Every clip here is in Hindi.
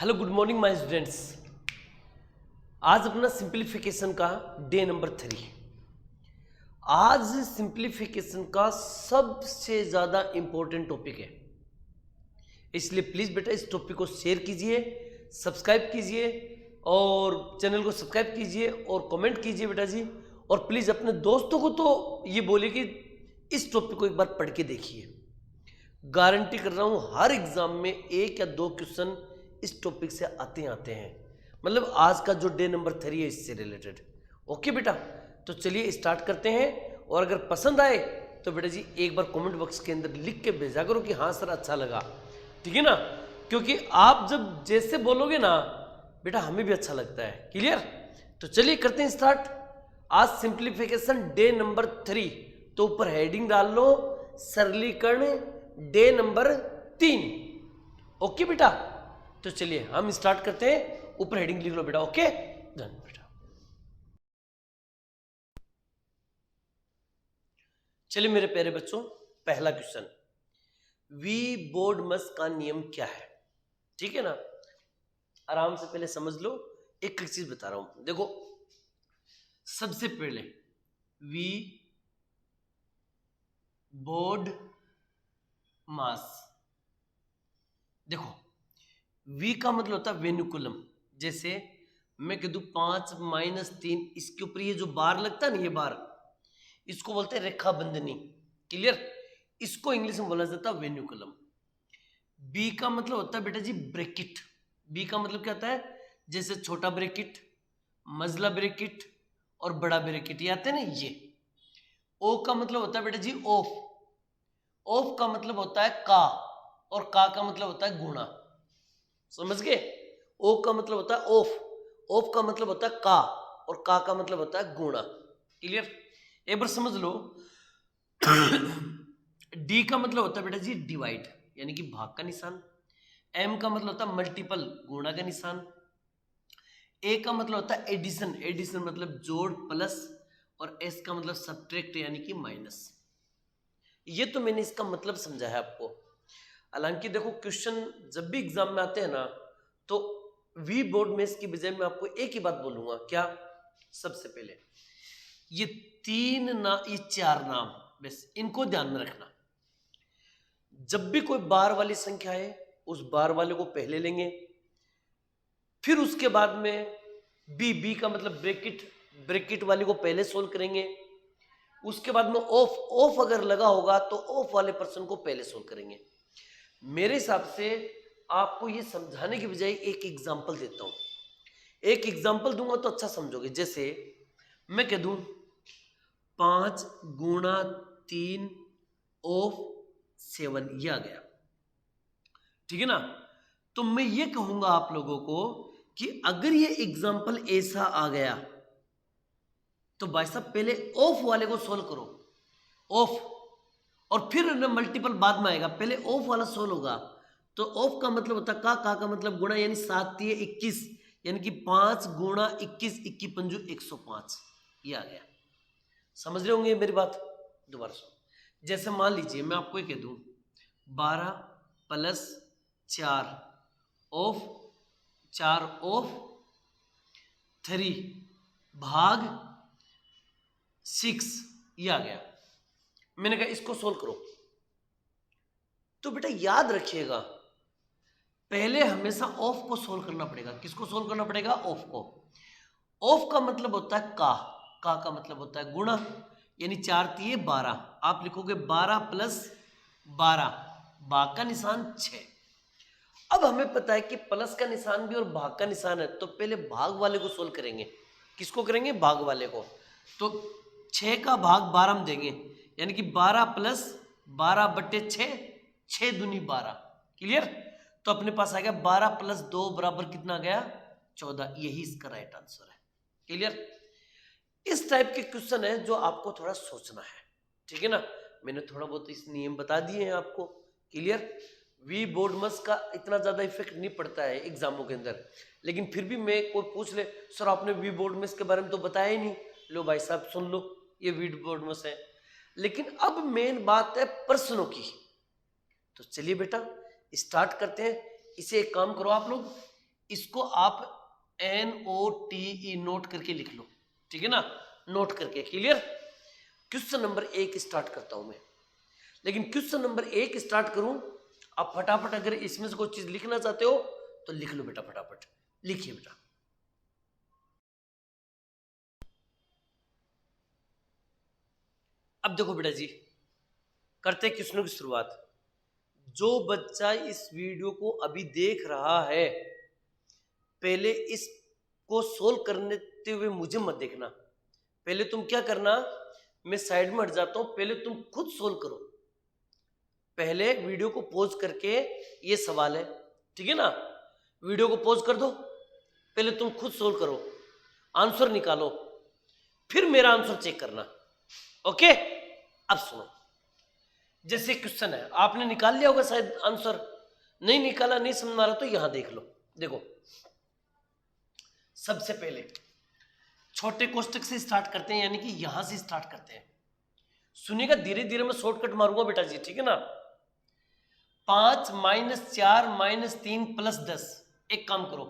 Hello good morning my students. आज अपना सिंप्लीफिकेशन का डे नंबर 3। आज सिंप्लीफिकेशन का सबसे ज़्यादा इम्पोर्टेंट टॉपिक है, इसलिए प्लीज़ बेटा इस टॉपिक को शेयर कीजिए, सब्सक्राइब कीजिए और चैनल को सब्सक्राइब कीजिए और कमेंट कीजिए बेटा जी। और प्लीज़ अपने दोस्तों को तो ये बोलिए कि इस टॉपिक को एक बार पढ़ के देखिए। गारंटी कर रहा हूँ हर एग्जाम में 1 या 2 क्वेश्चन इस टॉपिक से आते हैं। मतलब आज का जो डे नंबर 3 है इससे रिलेटेड। ओके बेटा, तो चलिए स्टार्ट करते हैं। और अगर पसंद आए तो बेटा जी एक बार कमेंट बॉक्स के अंदर लिख के भेजा करो कि हाँ सर अच्छा लगा, ठीक है ना। क्योंकि आप जब जैसे बोलोगे ना बेटा हमें भी अच्छा लगता है। क्लियर? तो चलिए करते हैं स्टार्ट। आज सिंप्लीफिकेशन डे नंबर 3। तो ऊपर हेडिंग डाल लो सरलीकरण डे नंबर 3। ओके बेटा, तो चलिए हम स्टार्ट करते हैं। ऊपर हेडिंग लिख लो बेटा। ओके डन बेटा। चलिए मेरे प्यारे बच्चों, पहला क्वेश्चन, वी बोर्ड मस का नियम क्या है? ठीक है ना, आराम से पहले समझ लो। एक चीज बता रहा हूं, देखो सबसे पहले वी बोर्ड मास, देखो वी का मतलब होता है वेन्युकुलम। जैसे मैं कह दूं 5-3, इसके ऊपर ये जो बार लगता है ना, ये बार, इसको बोलते हैं रेखा बंधनी। क्लियर? इसको इंग्लिश में बोला जाता है वेन्युकुलम। बी का मतलब होता है बेटा जी ब्रैकेट। बी का मतलब क्या होता है? जैसे छोटा ब्रैकेट, मजला ब्रैकेट और बड़ा ब्रैकेट, ये आते हैं ना ये। ओ का मतलब होता है बेटा जी ऑफ। ऑफ का मतलब होता है का, और का मतलब होता है गुणा। समझ गए? ओ का मतलब होता है ऑफ, ऑफ का मतलब होता है का, और का मतलब होता है गुणा। क्लियर? एक बार समझ लो। डी का मतलब होता है बेटा जी डिवाइड, यानी कि भाग का निशान। एम का मतलब होता है मल्टीपल, गुणा का निशान। ए का मतलब होता है एडिशन, एडिशन मतलब जोड़ प्लस। और एस का मतलब सब्ट्रैक्ट यानी कि माइनस। ये तो मैंने इसका मतलब समझा है आपको। हालांकि देखो क्वेश्चन जब भी एग्जाम में आते हैं ना, तो वी बोर्ड में इसकी बजाय मैं आपको एक ही बात बोलूंगा। क्या? सबसे पहले ये 3 ना, ये 4 नाम, बस इनको ध्यान में रखना। जब भी कोई बार वाली संख्या है उस बार वाले को पहले लेंगे, फिर उसके बाद में बी का मतलब ब्रैकेट, ब्रैकेट वाले को पहले सोल्व करेंगे। उसके बाद में ऑफ, ऑफ अगर लगा होगा तो ऑफ वाले पर्सन को पहले सोल्व करेंगे। मेरे हिसाब से आपको ये समझाने की बजाय एक एग्जांपल देता हूं। एक एग्जांपल दूंगा तो अच्छा समझोगे। जैसे मैं कह दूं 5 × 3 ऑफ 7, ये आ गया, ठीक है ना। तो मैं ये कहूंगा आप लोगों को कि अगर ये एग्जांपल ऐसा आ गया तो भाई साहब पहले ऑफ वाले को सोल्व करो, ऑफ, और फिर मल्टीपल बाद में आएगा। पहले ऑफ वाला सोल्व होगा तो ऑफ का मतलब होता है का मतलब गुणा, यानी 7×3 = 21, यानी कि 5 × 21, 21 पंजू 105, ये आ गया। समझ रहे होंगे मेरी बात? दोबारा सुनो। जैसे मान लीजिए मैं आपको ये कह दूं 12 + 4 ऑफ 4 ऑफ 3 भाग 6, ये आ गया। मैंने कहा इसको सोल्व करो। तो बेटा याद रखिएगा पहले हमेशा ऑफ को सोल्व करना पड़ेगा। किसको सोल्व करना पड़ेगा? ऑफ को। ऑफ का मतलब होता है का मतलब होता है गुणा, यानी 4×3 = 12। आप लिखोगे 12 + 12, भाग का निशान 6। अब हमें पता है कि प्लस का निशान भी और भाग का निशान है, तो पहले भाग वाले को सोल्व करेंगे। किसको करेंगे? भाग वाले को। तो 6 का भाग 12 में देंगे, यानी कि 12 + 12/6, 6 दूनी 12। क्लियर? तो अपने पास आ गया 12 + 2 बराबर कितना आ गया? 14। यही इसका राइट आंसर है। क्लियर? इस टाइप के क्वेश्चन है जो आपको थोड़ा सोचना है, ठीक है ना। मैंने थोड़ा बहुत इस नियम बता दिए हैं आपको। क्लियर? वी बोर्ड मस का इतना ज़्यादा इफेक्ट नहीं पड़ता है एग्जामों के अंदर, लेकिन फिर भी मैं कोई पूछ ले सर आपने वी बोर्ड मस के बारे में तो बताया ही नहीं, लो भाई साहब सुन लो, ये वी बोर्ड मस है। लेकिन अब मेन बात है प्रश्नों की। तो चलिए बेटा स्टार्ट करते हैं। इसे एक काम करो आप लोग, इसको आप NOTE नोट करके लिख लो, ठीक है ना, नोट करके। क्लियर? क्वेश्चन नंबर 1 स्टार्ट करता हूं मैं, लेकिन क्वेश्चन नंबर 1 स्टार्ट करूं, आप फटाफट अगर इसमें से कोई चीज लिखना चाहते हो तो लिख लो बेटा, फटाफट लिखिए बेटा। अब देखो बेटा जी, करते हैं क्वेश्चनों की शुरुआत। जो बच्चा इस वीडियो को अभी देख रहा है, पहले इसको सोल्व करते हुए मुझे मत देखना। पहले तुम क्या करना, मैं साइड में हट जाता हूं, पहले तुम खुद सोल्व करो। पहले वीडियो को पॉज करके, ये सवाल है, ठीक है ना, वीडियो को पॉज कर दो, पहले तुम खुद सोल्व करो, आंसर निकालो, फिर मेरा आंसर चेक करना। ओके? अब सुनो, जैसे क्वेश्चन है, आपने निकाल लिया होगा शायद आंसर, नहीं निकाला, नहीं समझ आ रहा तो यहां देख लो। देखो, सबसे पहले छोटे कोष्टक से स्टार्ट करते हैं, यानी कि यहां से स्टार्ट करते हैं। सुनिएगा, धीरे धीरे मैं शॉर्टकट मारूंगा बेटा जी, ठीक है ना। 5 - 4 - 3 + 10। एक काम करो,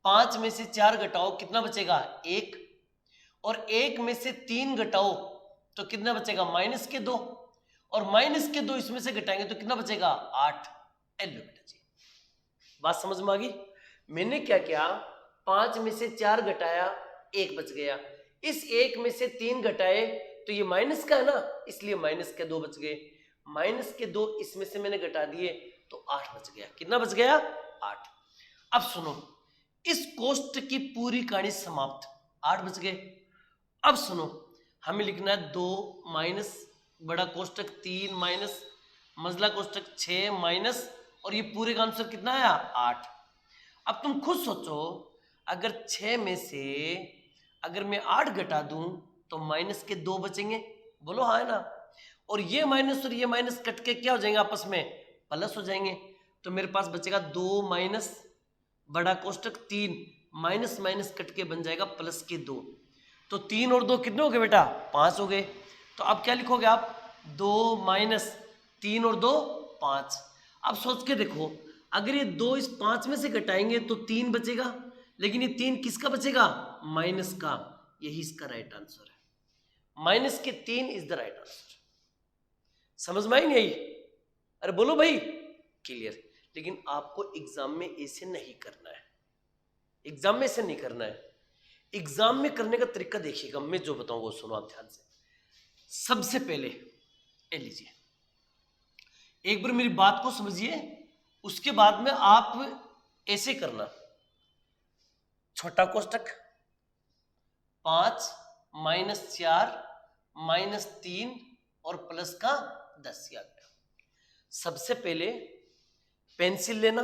5 में से 4 घटाओ, कितना बचेगा? 1। और 1 में से 3 घटाओ तो कितना बचेगा? -2। और -2 इसमें से घटाएंगे तो कितना बचेगा? 8। लो बेटा जी, बात समझ में आ गई? मैंने क्या किया, 5 में से 4 घटाया, 1 बच गया। इस 1 में से 3 घटाए तो ये माइनस का है ना, इसलिए -2 बच गए। -2 इसमें से मैंने घटा दिए तो 8 बच गया। कितना बच गया? 8। अब सुनो, इस कोष्ट की पूरी कहानी समाप्त, 8 बच गए। अब सुनो, हमें लिखना है 2 माइनस बड़ा कोष्टक 3 माइनस मझला कोष्टक 6 माइनस, और ये पूरे का आंसर कितना आया? 8। अब तुम खुद सोचो, अगर 6 में से अगर मैं 8 घटा दूं तो -2 बचेंगे, बोलो हाँ है ना। और ये माइनस कट के क्या हो जाएंगे? आपस में प्लस हो जाएंगे। तो मेरे पास बचेगा 2 माइनस बड़ा कोष्टक 3 माइनस माइनस कट के बन जाएगा +2। तो 3 और 2 कितने हो गए बेटा? 5 हो गए। तो अब क्या लिखोगे आप? 2 माइनस 3 और 2 5। अब सोच के देखो, अगर ये 2 इस 5 में से घटाएंगे तो 3 बचेगा, लेकिन ये 3 किसका बचेगा? माइनस का। यही इसका राइट आंसर है, -3 इज द राइट आंसर। समझ में आई नहीं आई? अरे बोलो भाई, क्लियर? लेकिन आपको एग्जाम में ऐसे नहीं करना है, एग्जाम में ऐसे नहीं करना है। एग्जाम में करने का तरीका देखिएगा, मैं जो बताऊंगा वो सुनो आप ध्यान से। सबसे पहले ये लीजिए, एक बार मेरी बात को समझिए, उसके बाद में आप ऐसे करना। छोटा कोष्टक 5 - 4 - 3 और प्लस का 10 आ गया। सबसे पहले पेंसिल लेना,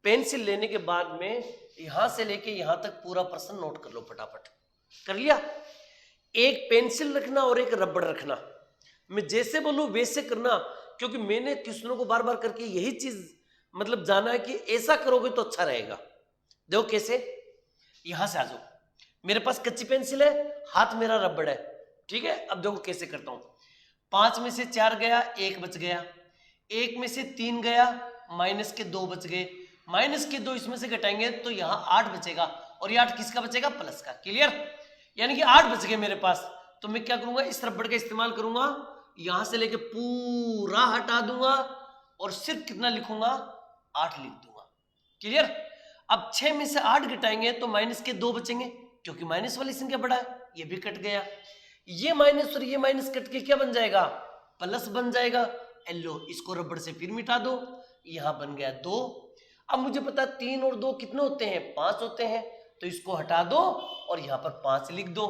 पेंसिल लेने के बाद में यहां से लेके यहां तक पूरा प्रश्न नोट कर लो फटाफट। कर लिया? एक पेंसिल रखना और एक रबड़ रखना। मैं जैसे बोलूं वैसे करना, क्योंकि मैंने क्वेश्चनों को बार बार करके यही चीज मतलब जाना है कि ऐसा करोगे तो अच्छा रहेगा। देखो कैसे, यहां से आ जाओ, मेरे पास कच्ची पेंसिल है, हाथ मेरा रबड़ है, ठीक है। अब देखो कैसे करता हूं। 5 में से 4 गया, 1 बच गया। 1 में से 3 गया, -2 बच गए। -2 इसमें से घटाएंगे तो यहां 8 बचेगा, और ये 8 किसका बचेगा? प्लस का। क्लियर? यानी कि 8 बच गए मेरे पास। तो मैं क्या करूंगा? इस रबड़ का इस्तेमाल करूंगा, यहां से लेके पूरा हटा दूंगा और सिर्फ कितना लिखूंगा? 8 लिख दूंगा। क्लियर? अब 6 में से 8 घटाएंगे तो -2 बचेंगे, क्योंकि माइनस वाली संख्या बड़ा है, ये भी कट गया। ये माइनस और ये माइनस कट के क्या बन जाएगा? प्लस बन जाएगा। लो, इसको रबड़ से फिर मिटा दो, यहां बन गया 2। अब मुझे पता 3 और 2 कितने होते हैं? 5 होते हैं, तो इसको हटा दो और यहां पर 5 लिख दो।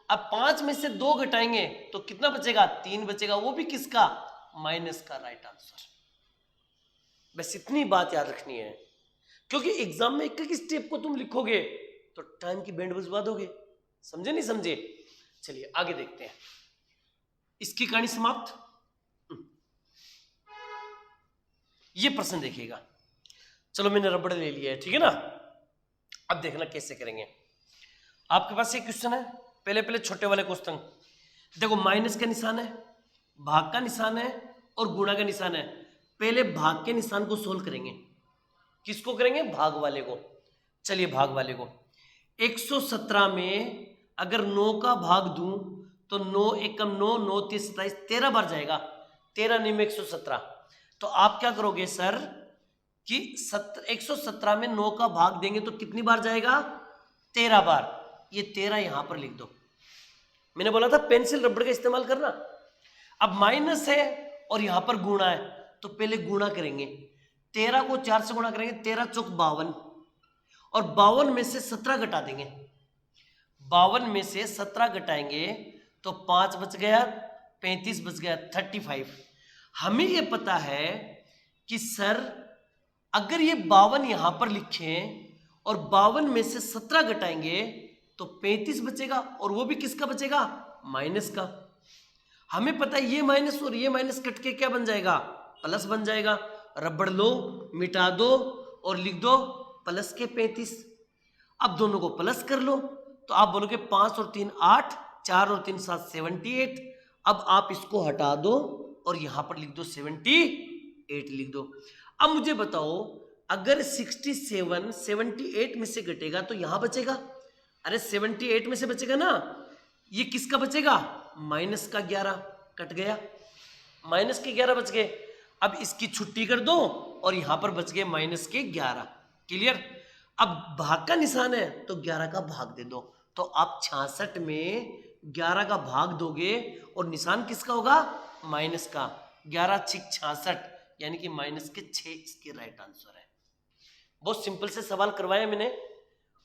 अब 5 में से 2 घटाएंगे तो कितना बचेगा? 3 बचेगा, वो भी किसका? माइनस का। Right answer. बस इतनी बात याद रखनी है, क्योंकि एग्जाम में एक एक स्टेप को तुम लिखोगे तो टाइम की बैंड बजवा दोगे। समझे नहीं समझे? चलिए आगे देखते हैं, इसकी कहानी समाप्त। ये प्रश्न देखिएगा, चलो मैंने रबड़ ले लिया है, ठीक है ना। अब देखना कैसे करेंगे। आपके पास ये क्वेश्चन है, पहले पहले छोटे वाले क्वेश्चन देखो। माइनस का निशान है, भाग का निशान है और गुणा का निशान है। पहले भाग के निशान को सोल्व करेंगे। किसको करेंगे? भाग वाले को। चलिए भाग वाले को, 117 में अगर 9 का भाग दूं तो 9 एकम 9, 9 30 27, 13 बार जाएगा। 13 नहीं में 117। तो आप क्या करोगे सर कि 117 में 9 का भाग देंगे तो कितनी बार जाएगा? 13 बार। ये 13 यहां पर लिख दो। मैंने बोला था पेंसिल रबड़ का इस्तेमाल करना। अब माइनस है और यहां पर गुणा है, तो पहले गुणा करेंगे। 13 को 4 से गुणा करेंगे, 13 चौक 52, और 52 में से 17 घटा देंगे। 52 में से 17 घटाएंगे तो 5 बच गया, 35 बच गया, 35। हमें ये पता है कि सर अगर ये 52 यहां पर लिखें और 52 में से 17 घटाएंगे तो 35 बचेगा, और वो भी किसका बचेगा? माइनस का। हमें पता है ये माइनस और ये माइनस कट के क्या बन जाएगा? प्लस बन जाएगा। रबड़ लो, मिटा दो और लिख दो प्लस के 35। अब दोनों को प्लस कर लो तो आप बोलोगे 5 और 3 8, 4 और 3 7, 78। अब आप इसको हटा दो और यहां पर लिख दो 78 लिख दो। अब मुझे बताओ अगर 67 78 में से घटेगा तो यहां बचेगा। अरे 78 में से बचेगा ना, ये किसका बचेगा? माइनस का 11 कट गया, माइनस के 11 बच गए। अब इसकी छुट्टी कर दो और यहां पर बच गए माइनस के 11। क्लियर? अब भाग का निशान है तो 11 का भाग दे दो। तो आप 66 में 11 का भाग दोगे और निशान किसका होगा? माइनस का। 11 6 66 यानी कि माइनस के 6 इसके राइट आंसर है। बहुत सिंपल से सवाल करवाया मैंने।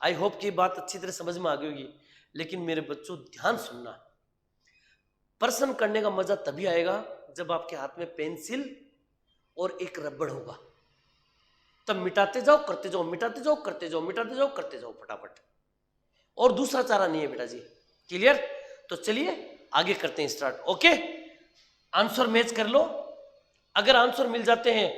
आई होप कि बात अच्छी तरह समझ में आ गई होगी। लेकिन मेरे बच्चों ध्यान सुनना, प्रश्न करने का मजा तभी आएगा जब आपके हाथ में पेंसिल और एक रबड़ होगा। तब मिटाते जाओ करते जाओ, मिटाते जाओ करते जाओ, मिटाते जाओ करते जाओ फटाफट। और दूसरा चारा नहीं है बेटा जी। क्लियर? तो चलिए आगे करते हैं स्टार्ट। ओके, आंसर मैच कर लो। अगर आंसर मिल जाते हैं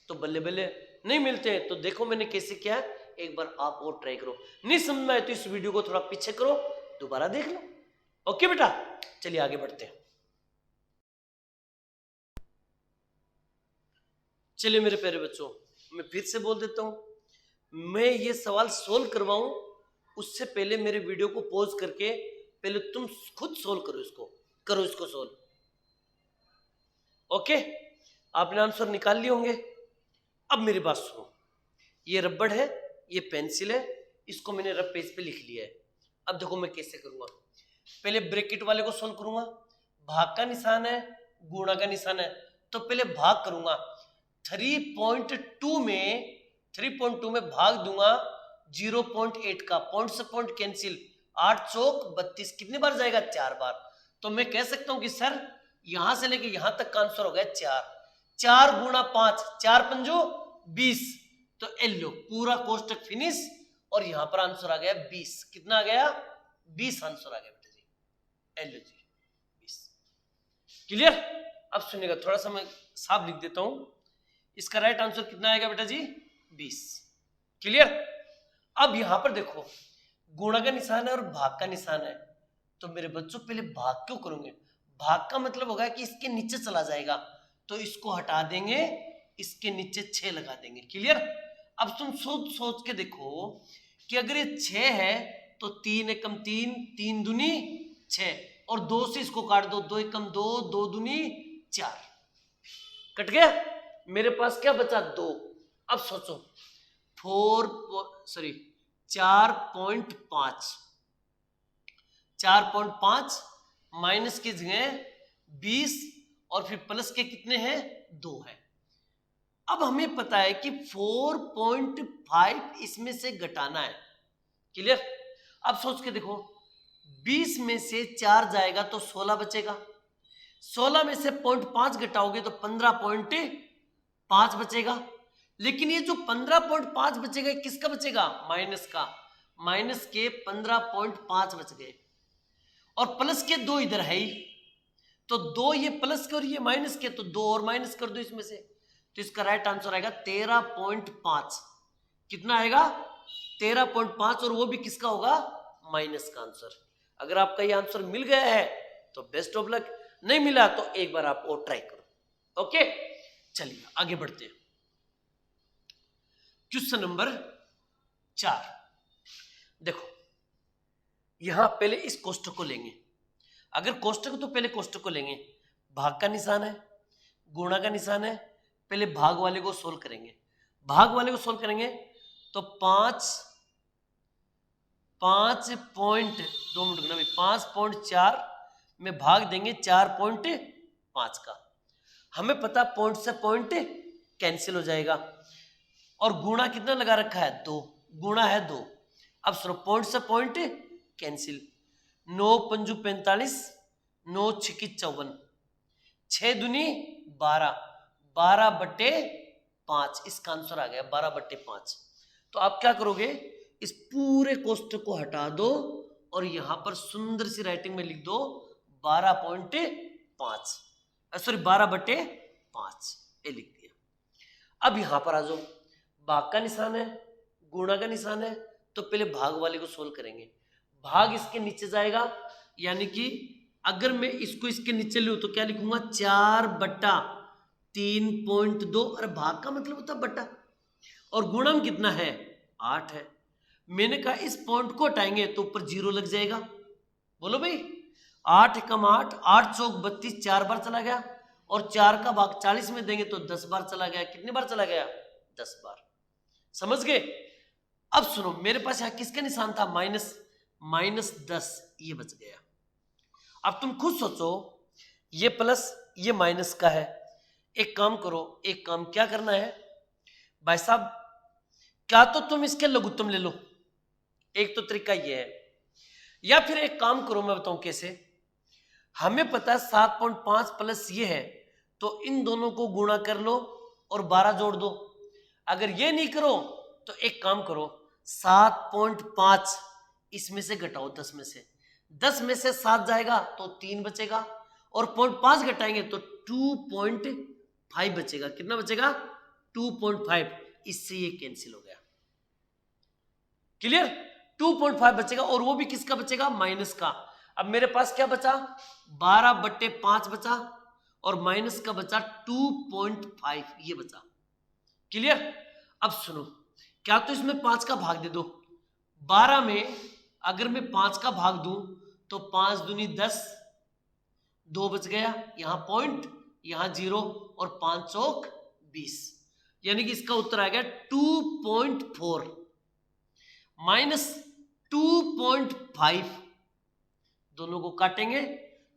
तो बल्ले बल्ले, नहीं मिलते हैं तो देखो मैंने कैसे किया है, एक बार आप और ट्राई करो। नहीं समझ में आए तो इस वीडियो को थोड़ा पीछे करो, दोबारा देख लो। ओके बेटा, चलिए आगे बढ़ते हैं। चलिए मेरे प्यारे बच्चों, मैं फिर से बोल देता हूं, मैं ये सवाल सोल्व करवाऊं उससे पहले मेरे वीडियो को पॉज करके पहले तुम खुद सोल्व करो इसको, करो इसको सोल्व। ओके, आपने आंसर निकाल लिए होंगे। अब मेरी बात सुनो, ये रबड़ है, ये पेंसिल है, इसको मैंने रफ पेज पे लिख लिया है। अब देखो मैं कैसे करूंगा। पहले ब्रैकेट वाले को सोल्व करूंगा। भाग का निशान है, गुणा का निशान है, तो पहले भाग करूंगा। 3.2 में भाग दूंगा 0.8 का, पॉइंट से पॉइंट कैंसिल, 8 चौक 32, कितनी बार जाएगा? 4 बार। तो मैं कह सकता हूं कि सर यहां से लेके यहां तक का आंसर हो गया 4। 4 गुणा 5, 4 पंजो 20। तो एलो पूरा कोष्टक फिनिश, और यहां पर आंसर आ गया 20। कितना आ गया? 20 आंसर आ गया बेटा जी। एलो जी 20। क्लियर? अब सुनिएगा, थोड़ा सा मैं साफ लिख देता हूं। इसका राइट आंसर कितना आएगा बेटा जी? 20। क्लियर? अब यहां पर देखो गुणा का निशान है और भाग का निशान है, तो मेरे बच्चों पहले भाग क्यों करोगे? भाग का मतलब होगा कि इसके नीचे चला जाएगा, तो इसको हटा देंगे, इसके नीचे 6 लगा देंगे। क्लियर? अब तुम सोच सोच के देखो कि अगर ये 6 है तो 3 एकम 3, 3 दूनी 6, और 2 से इसको काट दो, 2 एकम 2, 2 दूनी 4, कट गया। मेरे पास क्या बचा? 2। अब सोचो 4.5 माइनस की जगह 20 और फिर प्लस के कितने हैं? 2 है। अब हमें पता है कि 4.5 इसमें से घटाना है। क्लियर? अब सोच के देखो, 20 में से 4 जाएगा तो 16 बचेगा। 16 में से 0.5 घटाओगे तो 15.5 बचेगा। लेकिन ये जो 15.5 बचेगा किसका बचेगा? माइनस का। माइनस के 15.5 बच गए, और प्लस के 2 इधर है ही, तो 2 ये प्लस के और ये माइनस के, तो 2 और माइनस कर दो इसमें से, तो इसका राइट आंसर आएगा 13.5। कितना आएगा? 13.5, और वो भी किसका होगा? माइनस का आंसर। अगर आपका ये आंसर मिल गया है तो बेस्ट ऑफ लक, नहीं मिला तो एक बार आप और ट्राई करो। ओके, चलिए आगे बढ़ते हैं। Question number 4। देखो यहां पहले इस कोष्टक को लेंगे, अगर कोष्टक तो पहले कोष्टक को लेंगे, भाग का निशान है, गुणा का निशान है, पहले भाग वाले को सोल्व करेंगे। भाग वाले को सोल्व करेंगे तो 5.4 में भाग देंगे 4.5 का। हमें पता पॉइंट से पॉइंट कैंसिल हो जाएगा, और गुणा कितना लगा रखा है 2, गुणा है 2। अब सुनो, पॉइंट से पॉइंट कैंसिल, 9 पंजू 45, 9 छिकी 54, 6 दूनी 12, 12/5, इसका आंसर आ गया 12/5। तो आप क्या करोगे, इस पूरे कोष्टक को हटा दो और यहां पर सुंदर सी राइटिंग में लिख दो 12.5, सॉरी 12/5, ये लिख दिया। अब यहां पर आ जाओ, भाग का निशान है, गुणा का निशान है, तो पहले भाग वाले को सोल्व करेंगे। भाग इसके नीचे जाएगा, यानी कि अगर मैं इसको इसके नीचे लूं तो क्या लिखूंगा 4/3.2, और भाग का मतलब होता है बट्टा, और गुणा में कितना है 8 है। मैंने कहा इस पॉइंट को हटाएंगे तो ऊपर 0 लग जाएगा। बोलो भाई, 8 कम 8, 8 चौक 32, 4 बार चला गया, और 4 का भाग 40 में देंगे तो 10 बार चला गया। कितनी बार चला गया 10 बार। समझ गए। अब सुनो, मेरे पास यहां किसका निशान था -10, ये बच गया। अब तुम खुद सोचो, ये प्लस ये माइनस का है। एक काम करो, एक काम क्या करना है भाई साहब, क्या तो तुम इसके लघुत्तम ले लो, एक तो तरीका ये है, या फिर एक काम करो, मैं बताऊं कैसे। हमें पता है 7.5 प्लस ये है, तो इन दोनों को गुणा कर लो और 12 जोड़ दो। अगर ये नहीं करो तो एक काम करो, 7.5 इसमें से घटाओ 10 में से, 10 में से 7 जाएगा तो 3 बचेगा, और 0.5 घटाएंगे तो 2.5 बचेगा। कितना बचेगा 2.5, इससे ये कैंसिल हो गया। क्लियर, 2.5 बचेगा, और वो भी किसका बचेगा माइनस का। अब मेरे पास क्या बचा 12/5 बचा, और माइनस का बचा 2.5, ये बचा। क्लियर। अब सुनो, क्या तो इसमें 5 का भाग दे दो, 12 में अगर मैं 5 का भाग दूं तो 5 दूनी 10, 2 बच गया, यहां पॉइंट, यहां 0, और 5 चौक 20, यानी कि इसका उत्तर आ गया 2.4 माइनस 2.5। दोनों को काटेंगे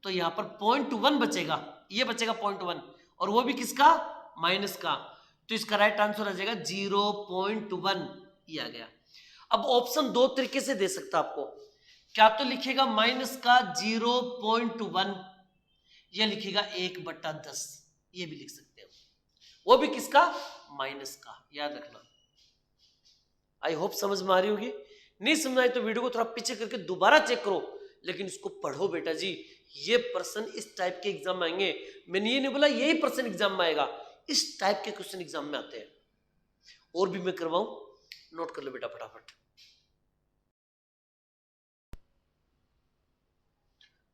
तो यहां पर 0.1 बचेगा, ये बचेगा 0.1, और वो भी किसका माइनस का। तो इसका राइट आंसर आ जाएगा 0.1, ये आ गया। अब ऑप्शन दो तरीके से दे सकता आपको, क्या तो लिखेगा माइनस का 0.1, या लिखेगा 1/10, ये भी लिख सकते हो, वो भी किसका माइनस का, याद रखना। आई होप समझ में आ रही होगी। नहीं समझ आई तो वीडियो को थोड़ा पीछे करके दोबारा चेक करो, लेकिन इसको पढ़ो बेटा जी, ये प्रश्न इस टाइप के एग्जाम में आएंगे। मैंने ये नहीं बोला यही प्रश्न एग्जाम में आएगा, इस टाइप के क्वेश्चन एग्जाम में आते हैं। और भी मैं करवाऊं, नोट कर लो बेटा फटाफट।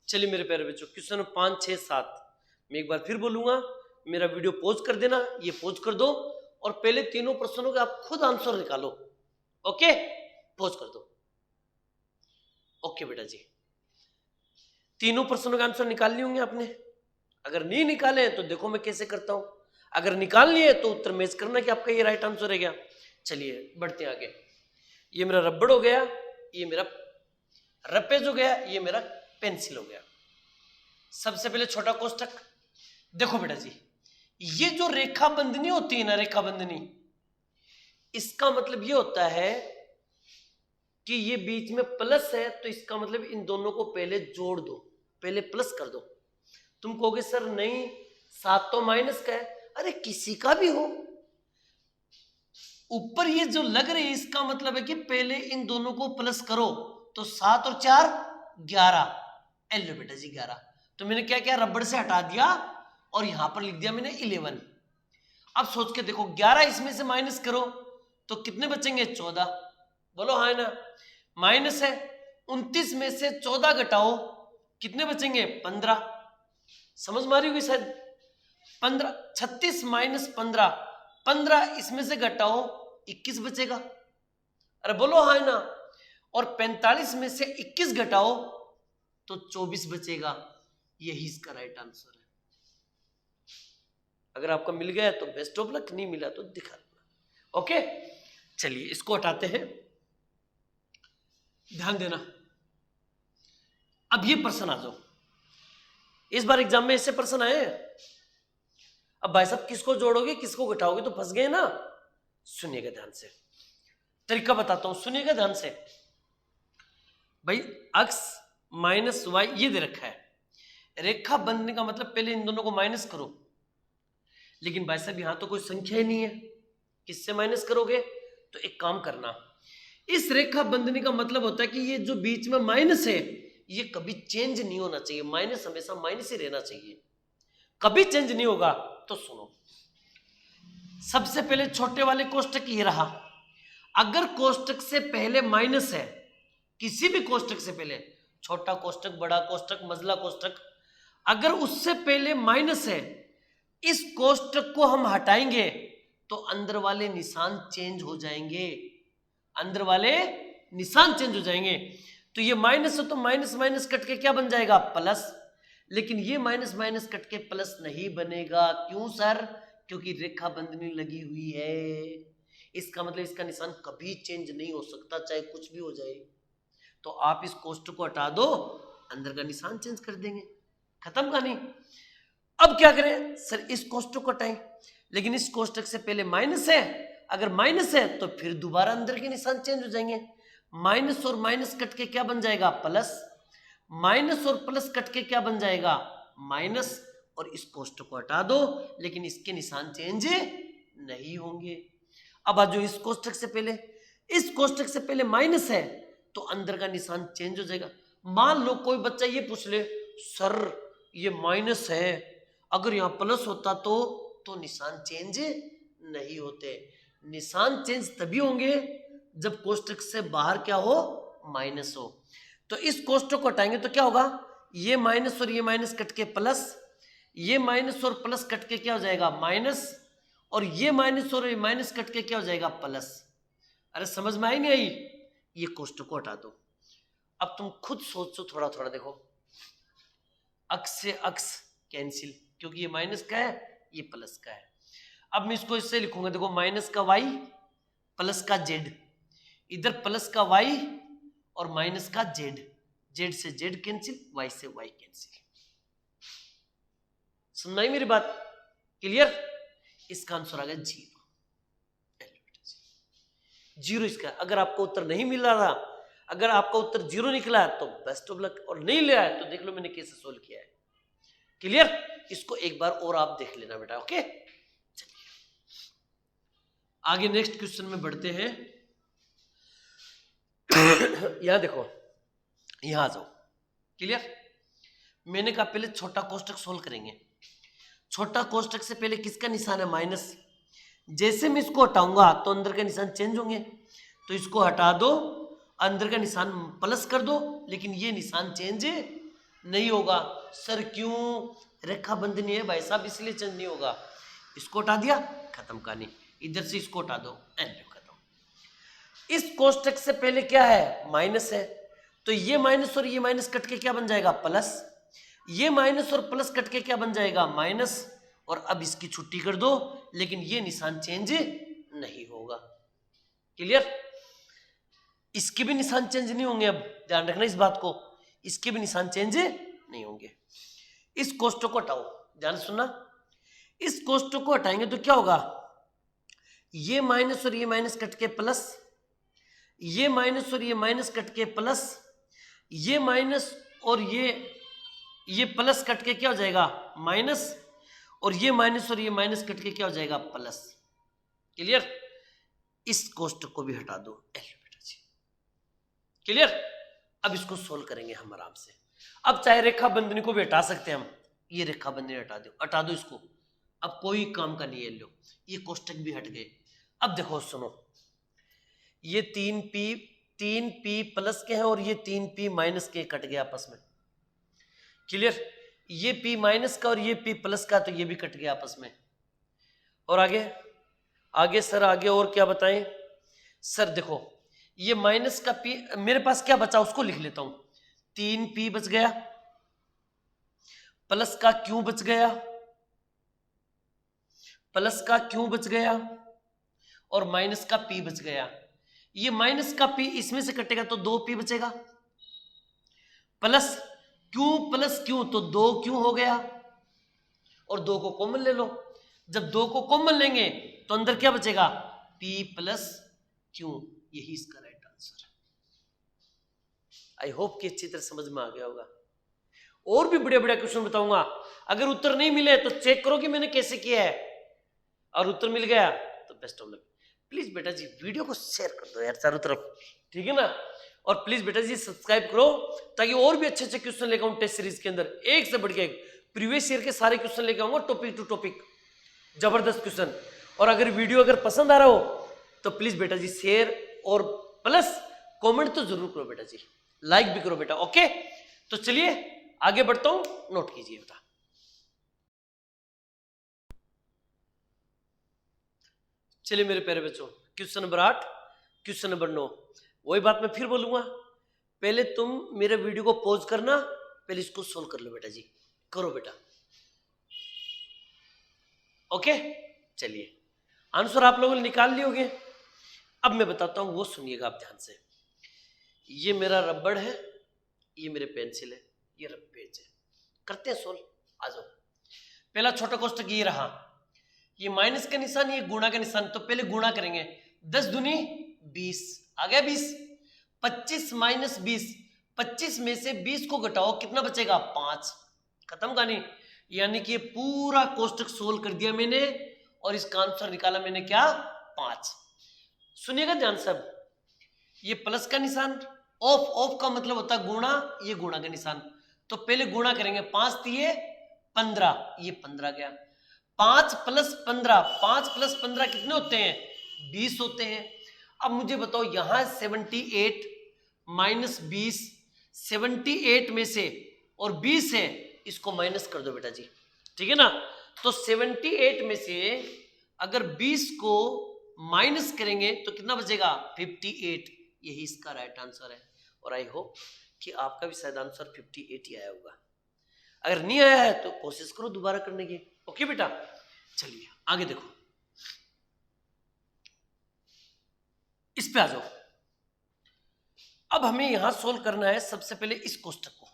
चलिए मेरे प्यारे बच्चों, क्वेश्चन 5, 6, 7 मैं एक बार फिर बोलूंगा, मेरा वीडियो पॉज कर देना, ये पॉज कर दो, और पहले तीनों प्रश्नों के आप खुद आंसर निकालो। ओके, पॉज कर दो। ओके बेटा जी, तीनों प्रश्नों के आंसर निकाल लिए होंगे आपने। अगर नहीं निकाले तो देखो मैं कैसे करता हूं, अगर निकाल लिए तो उत्तर मैच करना कि आपका ये राइट आंसर है क्या। चलिए बढ़ते हैं आगे। ये मेरा रबड़ हो गया, ये मेरा रपेज हो गया, ये मेरा पेंसिल हो गया। सबसे पहले छोटा कोष्टक, देखो बेटा जी, ये जो रेखा बंधनी होती है ना, रेखा बंधनी, इसका मतलब ये होता है कि ये बीच में प्लस है, तो इसका मतलब इन दोनों को पहले जोड़ दो, पहले प्लस कर दो। तुम कहोगे सर नहीं 7 तो माइनस का है, अरे किसी का भी हो, ऊपर ये जो लग रही है इसका मतलब है कि पहले इन दोनों को प्लस करो, तो 7 और 4 11, लो बेटा जी 11। तो मैंने क्या किया, रबड़ से हटा दिया और यहां पर लिख दिया मैंने 11। अब सोच के देखो, 11 इसमें से माइनस करो तो कितने बचेंगे 14, बोलो हाँ ना, माइनस है 29 में से 14 घटाओ, कितने बचेंगे 15। समझ में आ रही होगी शायद, 15, 36 माइनस 15, 15 इसमें से घटाओ 21 बचेगा, अरे बोलो हाँ ना। और 45 में से 21 घटाओ तो 24 बचेगा। यही इसका राइट आंसर है। अगर आपको मिल गया तो बेस्ट ऑफ लक, नहीं मिला तो दिखा देना। ओके, चलिए इसको हटाते हैं। ध्यान देना, अब ये प्रश्न आ जाओ। इस बार एग्जाम में ऐसे प्रश्न आए। अब भाई साहब किसको जोड़ोगे किसको घटाओगे तो फंस गए ना। सुनिएगा ध्यान से, तरीका बताता हूं, सुनिएगा ध्यान से। भाई x माइनस वाई ये दे रखा है, रेखा बनने का मतलब पहले इन दोनों को माइनस करो। लेकिन भाई साहब यहां तो कोई संख्या ही नहीं है, किससे माइनस करोगे? तो एक काम करना, इस रेखा बंधनी का मतलब होता है कि ये जो बीच में माइनस है ये कभी चेंज नहीं होना चाहिए। माइनस हमेशा माइनस ही रहना चाहिए, कभी चेंज नहीं होगा। तो सुनो, सबसे पहले छोटे वाले कोष्टक ये रहा। अगर कोष्टक से पहले माइनस है, किसी भी कोष्टक से पहले, छोटा कोष्टक, बड़ा कोष्टक, मझला कोष्टक, अगर उससे पहले माइनस है, इस कोष्टक को हम हटाएंगे तो अंदर वाले निशान चेंज हो जाएंगे। अंदर वाले निशान चेंज हो जाएंगे। तो ये माइनस है तो माइनस माइनस कट के क्या बन जाएगा? प्लस। लेकिन ये माइनस माइनस कट के प्लस नहीं बनेगा। क्यों सर? क्योंकि रेखा बंधनी लगी हुई है। इसका मतलब इसका निशान कभी चेंज नहीं हो सकता, चाहे कुछ भी हो जाए। तो आप इस कोष्टक को हटा दो, अंदर का निशान चेंज कर देंगे, खत्म कहानी। अब क्या करें सर? इस कोष्टक को हटाएं, लेकिन इस कोष्टक से पहले माइनस है। अगर माइनस है तो फिर दोबारा अंदर के निशान चेंज हो जाएंगे। माइनस और माइनस कट के क्या बन जाएगा? प्लस। माइनस और प्लस कट के क्या बन जाएगा? माइनस। और इस कोष्टक को हटा दो, लेकिन इसके निशान चेंज नहीं होंगे। अब आज इस कोष्टक से पहले, इस कोष्टक से पहले माइनस है तो अंदर का निशान चेंज हो जाएगा। मान लो कोई बच्चा ये पूछ ले, सर ये माइनस है, अगर यहां प्लस होता तो निशान चेंज नहीं होते। निशान चेंज तभी होंगे जब कोष्टक से बाहर क्या हो? माइनस हो। तो इस कोष्टक को हटाएंगे तो क्या होगा? ये माइनस और ये माइनस कट के प्लस, ये माइनस और प्लस कट के क्या हो जाएगा? माइनस। और ये माइनस और ये माइनस कट के क्या हो जाएगा? प्लस। अरे समझ में आई नहीं आई? ये कोष्टक को हटा दो। अब तुम खुद सोचो थोड़ा थोड़ा, देखो अक्स से अक्स कैंसिल, क्योंकि ये माइनस का है ये प्लस का है। अब मैं इसको इससे लिखूंगा, देखो माइनस का वाई प्लस का जेड, इधर प्लस का वाई और माइनस का जेड, जेड से जेड कैंसिल, वाई से वाई कैंसिल। सुनना ही मेरी बात? क्लियर? इसका आंसर आ गया 0। जीरो इसका। अगर आपको उत्तर नहीं मिल रहा था, अगर आपका उत्तर 0 निकला है तो बेस्ट ऑफ लक, और नहीं लिया है तो देख लो मैंने कैसे सोल्व किया है। क्लियर? इसको एक बार और आप देख लेना बेटा। ओके, चलिए आगे नेक्स्ट क्वेश्चन में बढ़ते हैं। यहां देखो, यहां आ जाओ। क्लियर? मैंने कहा पहले छोटा कोष्टक सोल्व करेंगे। छोटा कोष्टक से पहले किसका निशान है? माइनस। जैसे मैं इसको हटाऊंगा तो अंदर का निशान चेंज होंगे, तो इसको हटा दो, अंदर का निशान प्लस कर दो, लेकिन ये निशान चेंज नहीं होगा। सर क्यों? रेखा बंधनी है भाई साहब, इसलिए चेंज नहीं होगा। इसको हटा दिया, खत्म कहानी। इधर से इसको हटा दो, एंड खत्म। इस कोष्टक से पहले क्या है? माइनस है, तो ये माइनस और ये माइनस कट के क्या बन जाएगा? प्लस। ये माइनस और प्लस कट के क्या बन जाएगा? माइनस। और अब इसकी छुट्टी कर दो, लेकिन ये निशान चेंज नहीं होगा। क्लियर? इसके भी निशान चेंज नहीं होंगे। अब ध्यान रखना इस बात को, इसके भी निशान चेंज नहीं होंगे। इस कोष्टक को हटाओ, ध्यान सुनना। इस कोष्टक को हटाएंगे तो क्या होगा? ये माइनस और ये माइनस कट के प्लस, ये माइनस और ये माइनस कट के प्लस, ये माइनस और ये प्लस कट के क्या हो जाएगा? माइनस। और ये माइनस और ये माइनस कट के क्या हो जाएगा? प्लस। क्लियर? इस कोष्टक को भी हटा दो। बेटा जी क्लियर? अब इसको सोल्व करेंगे हम आराम से। अब चाहे रेखा बंधनी को भी हटा सकते हैं हम। ये रेखा बंधनी हटा दो इसको। अब कोई काम का नहीं है, लो ये कोष्टक भी हट गए। अब देखो सुनो, ये 3p प्लस के हैं और ये 3p माइनस के कट गए आपस में। क्लियर? ये p माइनस का और ये p प्लस का, तो ये भी कट गया आपस में। और आगे सर, आगे और क्या बताएं? सर देखो, ये माइनस का p, मेरे पास क्या बचा उसको लिख लेता हूं, 3p बच गया, प्लस का q बच गया, प्लस का q बच गया, और माइनस का p बच गया। ये माइनस का p इसमें से कटेगा तो 2p बचेगा, प्लस q तो 2q हो गया, और 2 को कॉमन ले लो। जब 2 को कॉमन लेंगे तो अंदर क्या बचेगा, p प्लस q। यही इसका राइट आंसर है। आई होप कि अच्छी तरह समझ में आ गया होगा। और भी बड़े बड़े क्वेश्चन बताऊंगा, अगर उत्तर नहीं मिले तो चेक करो कि मैंने कैसे किया है, और उत्तर मिल गया तो बेस्ट ऑफ लक। प्लीज बेटा जी वीडियो को शेयर कर दो यार चारों तरफ, ठीक है ना, और प्लीज बेटा जी सब्सक्राइब करो ताकि और भी अच्छे अच्छे क्वेश्चन लेकर आऊं टेस्ट सीरीज के अंदर, एक से बढ़ के एक प्रीवियस ईयर के सारे क्वेश्चन लेकर आऊंगा, टॉपिक टू टॉपिक, जबरदस्त क्वेश्चन। और अगर वीडियो अगर पसंद आ रहा हो तो प्लीज बेटा जी शेयर और प्लस कमेंट तो जरूर करो बेटा जी, लाइक भी करो बेटा, ओके। तो चलिए आगे बढ़ता हूं, नोट कीजिए बेटा। चलिए मेरे प्यारे बच्चों, क्वेश्चन नंबर 8, क्वेश्चन नंबर 9, वही बात मैं फिर बोलूंगा, पहले तुम मेरे वीडियो को पॉज करना, पहले इसको सोल्व कर लो बेटा जी, करो बेटा, ओके। चलिए आंसर आप लोगों ने निकाल लिए होंगे, अब मैं बताता हूं वो सुनिएगा आप ध्यान से। ये मेरा रबड़ है, ये मेरे पेंसिल है, ये पेज है, करते हैं सोल्व, आ जाओ। पहला छोटा कोष्टक ये रहा, ये माइनस का निशान, ये गुणा का निशान, तो पहले गुणा करेंगे, 10 दूनी 20 आ गया 20, 25 माइनस 20, 25 में से 20 को घटाओ कितना बचेगा 5, खत्म कहानी। यानी कि ये पूरा कोष्टक सोल्व कर दिया मैंने, और इसका आंसर निकाला मैंने क्या 5। सुनिएगा ध्यान से, ये प्लस का निशान, ऑफ, ऑफ का मतलब होता है गुणा, ये गुणा का निशान, तो पहले गुणा करेंगे, 5 दिए 15, ये 15 गया, 5 प्लस 15, 5 प्लस 15 कितने होते हैं 20 होते हैं। अब मुझे बताओ यहां 78 माइनस 20, 78 में से और 20 है, इसको माइनस कर दो बेटा जी, ठीक है ना। तो 78 में से अगर 20 को माइनस करेंगे तो कितना बचेगा 58, यही इसका राइट आंसर है। और आई होप कि आपका भी शायद आंसर 58 ही आया होगा, अगर नहीं आया है तो कोशिश करो दोबारा करने की, ओके बेटा। चलिए आगे देखो, इस पे आ जाओ। अब हमें यहां सोल्व करना है सबसे पहले इस कोष्टक को,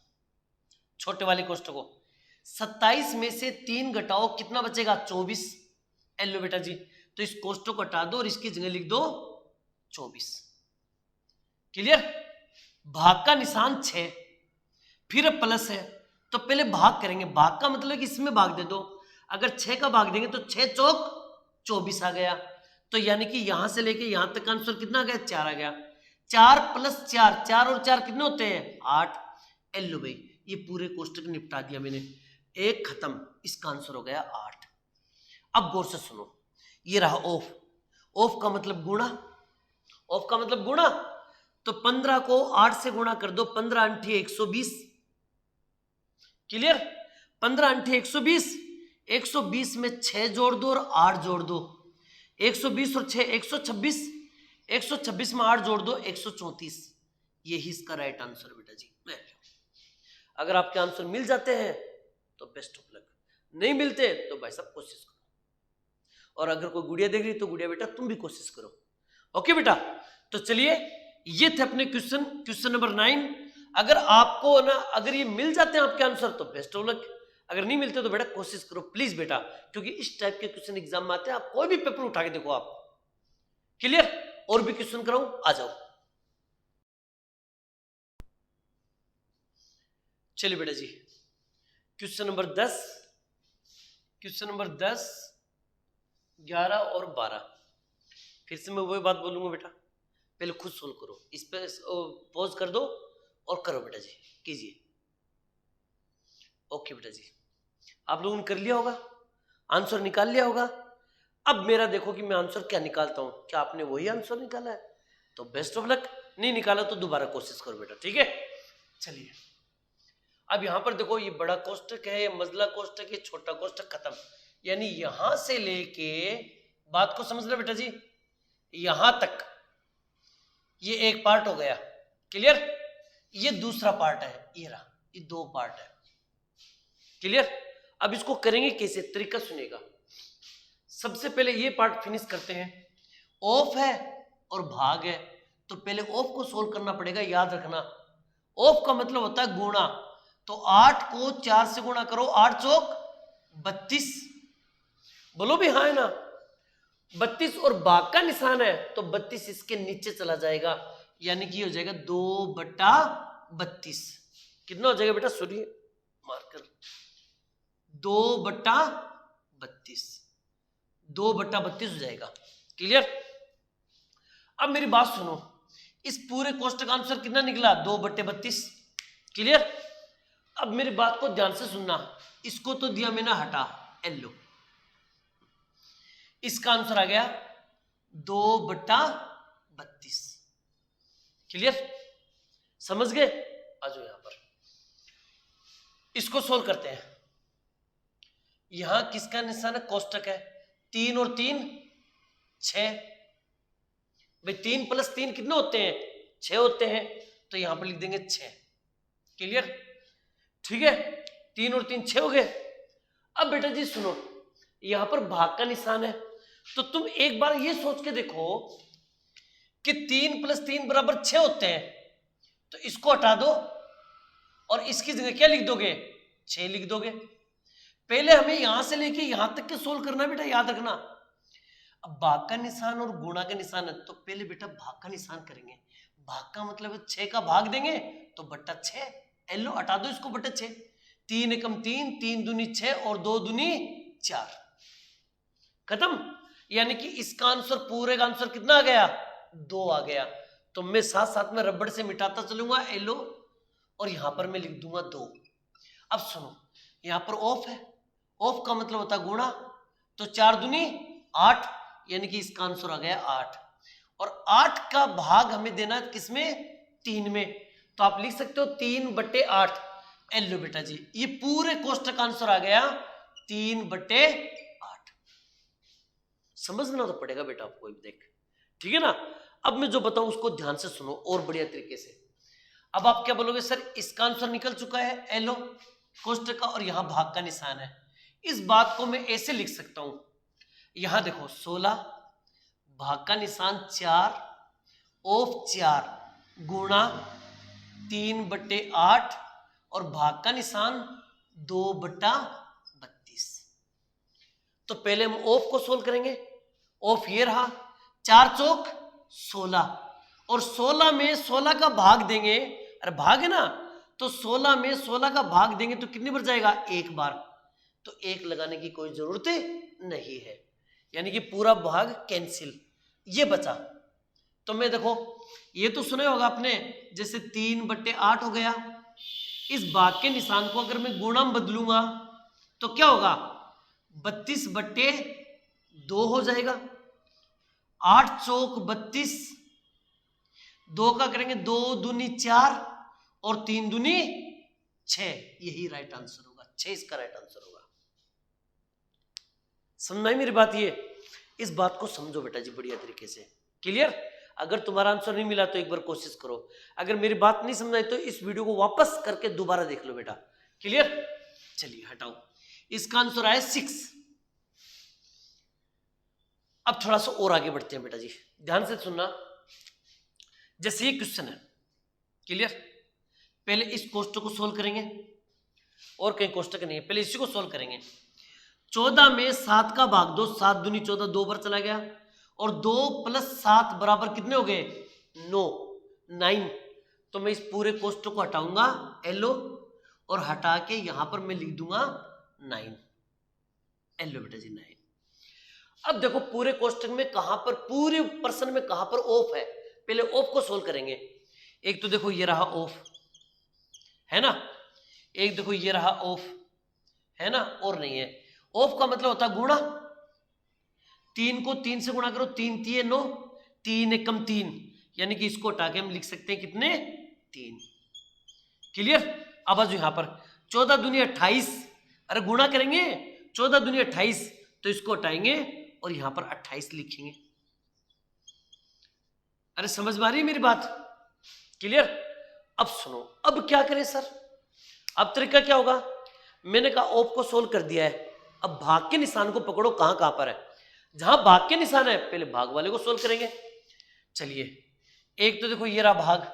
छोटे वाले कोष्टक को, 27 में से 3 घटाओ कितना बचेगा 24, लो बेटा जी, तो इस कोष्टक को हटा दो और इसकी जगह लिख दो 24, क्लियर। भाग का निशान 6, फिर प्लस है, तो पहले भाग करेंगे, भाग का मतलब कि इसमें भाग दे दो, अगर 6 का भाग देंगे तो 6 चौक 24 आ गया, तो यानी कि यहां से लेके यहां तक का आंसर कितना आ गया 4 आ गया, 4 प्लस 4, 4 और 4 कितने होते हैं 8, लो भाई ये पूरे कोष्टक निपटा दिया मैंने, एक खत्म, इसका आंसर हो गया 8। अब गौर से सुनो, ये रहा ऑफ, ऑफ का मतलब गुणा, ऑफ का मतलब गुणा, तो 15 को 8 से गुणा कर दो, 15 अंठी 120, क्लियर, 15 अंठी 120, 120 में 6 जोड़ दो और 8 जोड़ दो, 120 और 6 126, 126 में 8 जोड़ दो 134, यही इसका राइट आंसर बेटा जी। अगर आपके आंसर मिल जाते हैं तो बेस्ट ऑफ लक, नहीं मिलते तो भाई साहब कोशिश करो, और अगर कोई गुड़िया देख रही तो गुड़िया बेटा तुम भी कोशिश करो, ओके बेटा। तो चलिए ये थे अपने क्वेश्चन, क्वेश्चन नंबर 9। अगर आपको ना अगर ये मिल जाते हैं आपके आंसर तो बेस्ट ऑफ लक, अगर नहीं मिलते तो बेटा कोशिश करो प्लीज बेटा, क्योंकि इस टाइप के क्वेश्चन एग्जाम में आते हैं, आप कोई भी पेपर उठा के देखो आप, क्लियर। और भी क्वेश्चन कराऊं, आ जाओ। चलिए बेटा जी क्वेश्चन नंबर 10, क्वेश्चन नंबर 10, 11 और 12, फिर से मैं वही बात बोलूंगा बेटा, पहले खुद सोल्व करो, इस पे पॉज कर दो और करो बेटा जी, कीजिए, ओके बेटा जी। आप लोगों ने कर लिया होगा, आंसर निकाल लिया होगा। अब मेरा देखो कि मैं आंसर क्या निकालता हूं, क्या आपने वही आंसर निकाला है तो बेस्ट ऑफ लक, नहीं निकाला तो दोबारा कोशिश करो बेटा, ठीक है। चलिए अब यहां पर देखो, ये बड़ा कोष्टक है, ये मजला कोष्टक है, छोटा कोष्टक खत्म, यानी यहां से लेके, बात को समझ लो बेटा जी, यहां तक ये एक पार्ट हो गया, क्लियर। ये दूसरा पार्ट है, ये रहा, ये दो पार्ट है, क्लियर। अब इसको करेंगे कैसे, तरीका सुनेगा। सबसे पहले ये पार्ट फिनिश करते हैं। ऑफ है और भाग है, तो पहले ऑफ को सोल्व करना पड़ेगा, याद रखना। ऑफ का मतलब होता है गुणा, तो 8 को 4 से गुणा करो, 8 चौक 32, बोलो भी हाँ है ना। 32 और भाग का निशान है तो 32 इसके नीचे चला जाएगा, यानी कि हो जाएगा 2/32। कितना हो जाएगा बेटा, सूर्य मार्कर 2/32, 2/32 हो जाएगा, क्लियर। अब मेरी बात सुनो, इस पूरे कोष्टक का आंसर कितना निकला, 2/32, क्लियर। अब मेरी बात को ध्यान से सुनना, इसको तो दिया मैंने हटा, लो, इसका आंसर आ गया 2/32, क्लियर, समझ गए। आ जाओ यहां पर, इसको सोल्व करते हैं। यहां किसका निशान है, कोष्टक है, 3 और 3 6, भाई 3 + 3 कितने होते हैं, 6 होते हैं, तो यहां पर लिख देंगे 6, क्लियर, ठीक है। 3 और 3 6 हो गए। अब बेटा जी सुनो, यहां पर भाग का निशान है, तो तुम एक बार ये सोच के देखो कि 3 + 3 = 6 होते हैं, तो इसको हटा दो और इसकी जगह क्या लिख दोगे, 6 लिख दोगे। पहले हमें यहां से लेके यहां तक के सोल्व करना बेटा, याद रखना। अब भाग का निशान और गुणा का निशान है, तो पहले बेटा भाग का निशान करेंगे। भाग का मतलब 6 का भाग देंगे तो /6, लो हटा दो इसको, /6, 3 एकम 3, 3 दूनी 6 और 2 दूनी 4, खत्म। यानी कि इसका आंसर, पूरे का आंसर कितना आ गया, 2 आ गया। तो मैं साथ साथ में रबड़ से मिटाता चलूंगा, लो, और यहां पर मैं लिख दूंगा 2। अब सुनो, यहां पर ऑफ है, ऑफ का मतलब होता है गुणा, तो 4 दूनी 8, यानी कि इसका आंसर आ गया 8। और 8 का भाग हमें देना किसमें, 3 में, तो आप लिख सकते हो 3/8। लो बेटा जी, ये पूरे कोष्टक का आंसर आ गया 3/8। समझना तो पड़ेगा बेटा आपको, देख, ठीक है ना। अब मैं जो बताऊं उसको ध्यान से सुनो और बढ़िया तरीके से। अब आप क्या बोलोगे, सर इसका आंसर निकल चुका है, लो कोष्टक का, और यहां भाग का निशान है। इस बात को मैं ऐसे लिख सकता हूं, यहां देखो 16, भाग का निशान 4, ऑफ 4 गुणा 3/8 और भाग का निशान 2/32। तो पहले हम ऑफ को सोल्व करेंगे। ऑफ ये रहा, 4 चौक 16, और 16 में 16 का भाग देंगे, अरे भाग है ना, तो 16 में 16 का भाग देंगे तो कितनी बार जाएगा, 1 बार, तो 1 लगाने की कोई जरूरत नहीं है, यानी कि पूरा भाग कैंसिल, ये बचा। तो मैं देखो, ये तो सुने होगा आपने, जैसे 3/8 हो गया, इस भाग के निशान को अगर मैं गुणा में बदलूंगा तो क्या होगा, 32/2 हो जाएगा। 8 चौक 32, 2 का करेंगे 2 दूनी 4 और 3 दूनी 6, यही राइट आंसर होगा, 6 इसका राइट आंसर होगा। समझ आई मेरी बात, ये इस बात को समझो बेटा जी बढ़िया तरीके से, क्लियर। अगर तुम्हारा आंसर नहीं मिला तो एक बार कोशिश करो, अगर मेरी बात नहीं समझ आई तो इस वीडियो को वापस करके दोबारा देख लो बेटा, क्लियर। चलिए हटाओ, इसका आंसर आया 6। अब थोड़ा सा और आगे बढ़ते हैं बेटा जी, ध्यान से सुनना। जैसे ये क्वेश्चन है, क्लियर, पहले इस कोष्टक को सोल्व करेंगे, और कहीं कोष्टक नहीं है, पहले इसी को सोल्व करेंगे। 14 में 7 का भाग दो, 7 दूनी 14, 2 बार चला गया, और 2 + 7 बराबर कितने हो गए, 9। तो मैं इस पूरे कोष्टक को हटाऊंगा, लो, और हटा के यहां पर मैं लिख दूंगा 9, लो बेटा जी 9। अब देखो पूरे कोष्टक में कहां पर, पूरे प्रश्न में कहां पर ऑफ है, पहले ऑफ को सोल्व करेंगे। एक तो देखो ये रहा ऑफ, है ना, एक देखो ये रहा ऑफ, है ना, और नहीं है। ऑफ का मतलब होता है गुणा, 3 को 3 से गुणा करो, 3 3 9, 3 एकम 3, यानी कि इसको हटा के हम लिख सकते हैं कितने, 3, क्लियर। अब आज यहां पर 14 दूनी 28, अरे गुणा करेंगे, 14 दूनी 28, तो इसको हटाएंगे और यहां पर 28 लिखेंगे, अरे समझ में आ रही है मेरी बात? क्लियर? अब सुनो, अब क्या करें सर? अब तरीका क्या होगा? मैंने कहा ऑफ को सोल्व कर दिया है, अब भाग के निशान को पकड़ो, कहां कहां पर है। जहां भाग के निशान है पहले भाग वाले को सोल्व करेंगे। चलिए, एक तो देखो ये रहा भाग,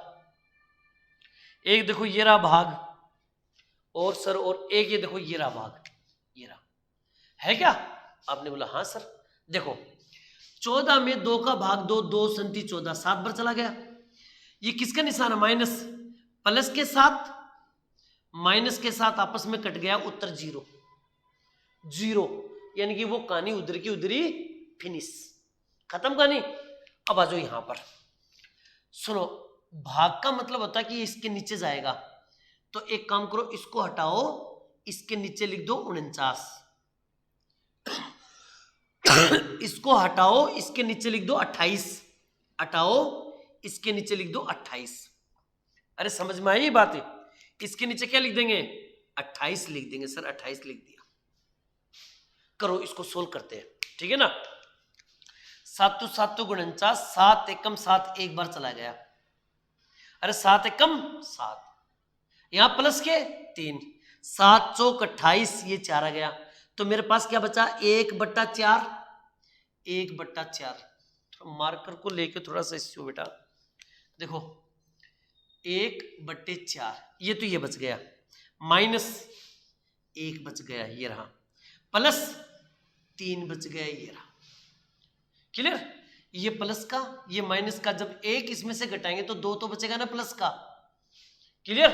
एक देखो ये रहा भाग, और सर और एक ये देखो ये रहा भाग, ये रहा, है क्या? आपने बोला हाँ सर। देखो 14 में 2 का भाग 2, 2 संति 14, 7 बार चला गया। ये किसका निशान है? माइनस। प्लस के साथ माइनस के साथ आपस में कट गया, उत्तर 0, 0, यानी कि वो कहानी उधर की उधर ही फिनिश, खत्म कहानी। अब आ जाओ यहां पर, सुनो, भाग का मतलब होता है कि ये इसके नीचे जाएगा, तो एक काम करो, इसको हटाओ, इसके नीचे लिख दो 49, इसको हटाओ, इसके नीचे लिख दो 28, हटाओ, इसके नीचे लिख दो 28। अरे समझ में आई बात है? इसके नीचे क्या लिख देंगे? 28 लिख देंगे सर, 28 लिख दिया। करो, इसको सोल्व करते हैं, ठीक है ना। 7 7 49, 7 एकम 7 एक बार चला गया, अरे 7 एकम 7, यहां प्लस के 3, 7 चौक 28, ये 4 आ गया, तो मेरे पास क्या बचा? 1/4, 1/4। मार्कर को लेके थोड़ा सा इसको बेटा, देखो 1/4, ये तो ये बच गया, माइनस 1 बच गया, ये रहा, प्लस 3 बच गया, ये रहा। क्लियर? ये प्लस का, ये माइनस का, जब एक इसमें से घटाएंगे तो 2 तो बचेगा ना प्लस का। क्लियर?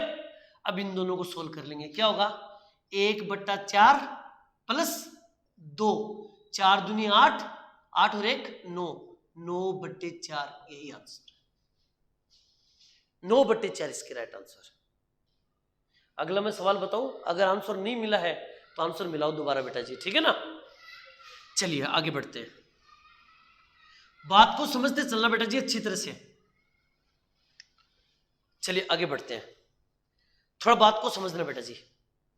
अब इन दोनों को सोल्व कर लेंगे, क्या होगा? 1/4 प्लस 2, 4 दूनी 8, 8 और 1 9, 9/4, यही आंसर, 9/4 इसके राइट आंसर। अगला मैं सवाल बताऊं, अगर आंसर नहीं मिला है तो आंसर मिलाओ दोबारा बेटा जी, ठीक है ना। चलिए आगे बढ़ते हैं, बात को समझते चलना बेटा जी अच्छी तरह से। चलिए आगे बढ़ते हैं, थोड़ा बात को समझना बेटा जी,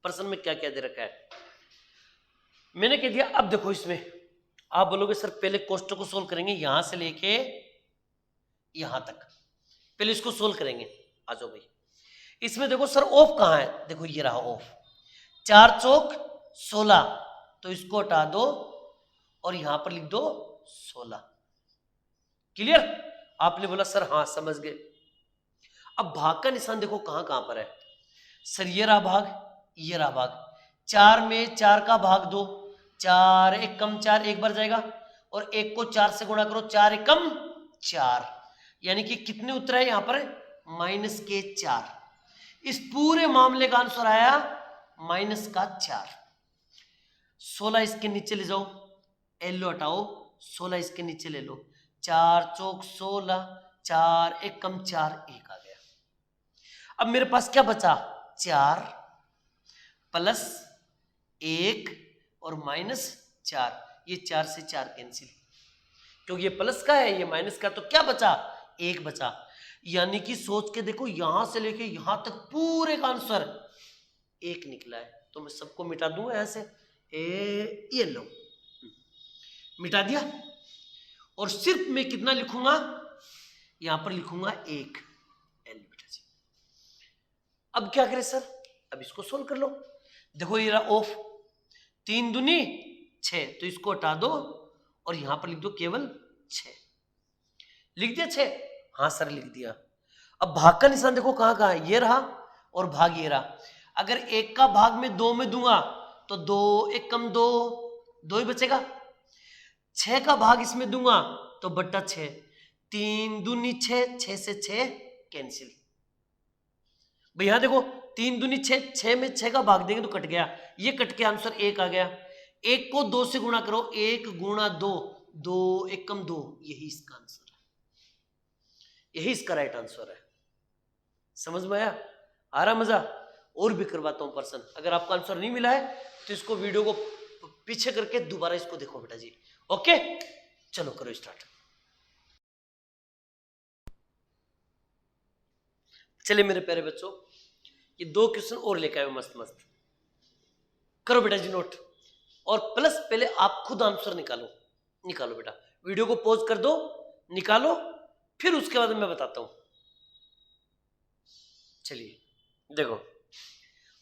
प्रश्न में क्या क्या दे रखा है मैंने कह दिया। अब देखो इसमें आप बोलोगे सर पहले कोष्टक को सोल्व करेंगे, यहां से लेके यहां तक, पहले इसको सोल्व करेंगे। आ जाओ भाई, इसमें देखो सर ऑफ कहां है? देखो ये रहा ऑफ, 4 चौक 16, तो इसको हटा दो और यहां पर लिख दो 16। क्लियर? आपने बोला सर हाँ समझ गए। अब भाग का निशान देखो कहां कहां पर है सर, ये रहा भाग, ये रहा भाग, 4 में 4 का भाग 2, 4 एकम 4 एक बार जाएगा, और 1 को 4 से गुणा करो, 4 एकम 4, यानी कि कितने उत्तर है यहां पर? -4। इस पूरे मामले का आंसर आया -4। 16 इसके नीचे ले जाओ, एलो हटाओ, 16 इसके नीचे ले लो, 4 चौक 16, 4 एकम 4, 1 आ गया। अब मेरे पास क्या बचा? 4 प्लस 1 और -4, ये 4 से 4 कैंसिल, क्योंकि ये प्लस का है ये माइनस का, तो क्या बचा? 1 बचा। यानी कि सोच के देखो, यहां से लेके यहां तक पूरे का आंसर 1 निकला है। तो मैं सबको मिटा दूंगा यहां से, ये लो मिटा दिया, और सिर्फ मैं कितना लिखूंगा? यहां पर लिखूंगा 1 एल बेटा जी। अब क्या करें सर? अब इसको सोल्व कर लो। देखो ये रहा ऑफ, 3 दूनी 6, तो इसको हटा दो और यहां पर लिख दो केवल 6। लिख दिया 6? हाँ सर लिख दिया। अब भाग का निशान देखो कहां कहां है, ये रहा और भाग ये रहा। अगर 1 का भाग में 2 में दूंगा तो 2 एकम 2, 2 ही बचेगा। 6 का भाग इसमें दूंगा तो बट्टा 6, 3 दूनी 6, 6 से 6 कैंसिल। भाई यहां देखो 3 दूनी 6, 6 में 6 का भाग देंगे तो कट गया, ये कट के आंसर 1 आ गया। 1 को 2 से गुणा करो, 1 गुणा 2, 2 एकम 2, यही इसका आंसर है, यही इसका राइट आंसर है। समझ में आया? आ रहा मजा? और भी करवाता हूं पर्सन, अगर आपका आंसर नहीं मिला है तो इसको वीडियो को पीछे करके दोबारा इसको देखो बेटा जी। ओके चलो करो स्टार्ट। चलिए मेरे प्यारे बच्चों, ये 2 क्वेश्चन और लेकर आए मस्त मस्त, करो बेटा जी नोट, और प्लस पहले आप खुद आंसर निकालो। निकालो बेटा, वीडियो को पॉज कर दो, निकालो, फिर उसके बाद मैं बताता हूं। चलिए देखो,